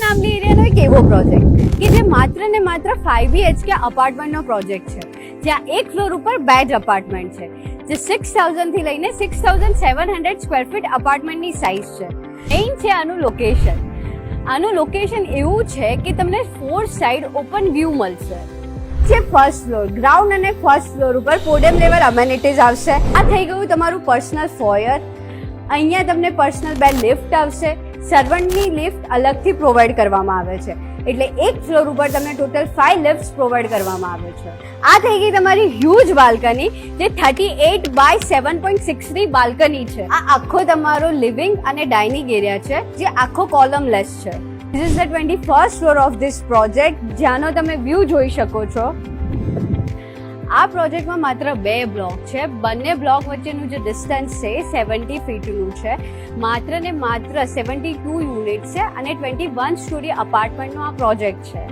નામની એરિયાનો એક એવો પ્રોજેક્ટ કે જે માત્ર ને માત્ર 5 BHK અપાર્ટમેન્ટનો પ્રોજેક્ટ છે, જ્યાં એક ફ્લોર ઉપર 2 જ અપાર્ટમેન્ટ છે, જે 6000 થી લઈને 6700 સ્ક્વેર ફીટ અપાર્ટમેન્ટની સાઇઝ છે. મેઇન છે આનું લોકેશન. આનું લોકેશન એવું છે કે તમને 4 સાઇડ ઓપન વ્યૂ મળશે. જે ફર્સ્ટ ફ્લોર, ગ્રાઉન્ડ અને ફર્સ્ટ ફ્લોર ઉપર પોડિયમ લેવલ અમેનિટીઝ આવશે. આ થઈ ગયું તમારું પર્સનલ ફોયર. અહીંયા તમને પર્સનલ 2 લિફ્ટ આવશે. સર્વન્ટની લિફ્ટ અલગથી પ્રોવાઈડ કરવામાં આવે છે, એટલે એક ફ્લોર ઉપર તમને ટોટલ 5 લિફ્ટ્સ પ્રોવાઈડ કરવામાં આવે છે. આ થઈ ગઈ તમારી હ્યુજ બાલ્કની, જે 38 બાય 7.63 બાલ્કની છે. આ આખો તમારો લિવિંગ અને ડાઇનિંગ એરિયા છે, જે આખો કોલમલેસ છે. This is the 21st floor of this project, જ્યાંનો તમે વ્યૂ જોઈ શકો છો. આ પ્રોજેક્ટમાં માત્ર 2 બ્લોક છે. બંને બ્લોક વચ્ચેનું જે ડિસ્ટન્સ છે 70 ફીટનું છે. માત્ર ને માત્ર 72 યુનિટ છે અને 21 સ્ટોરી અપાર્ટમેન્ટનો આ પ્રોજેક્ટ છે.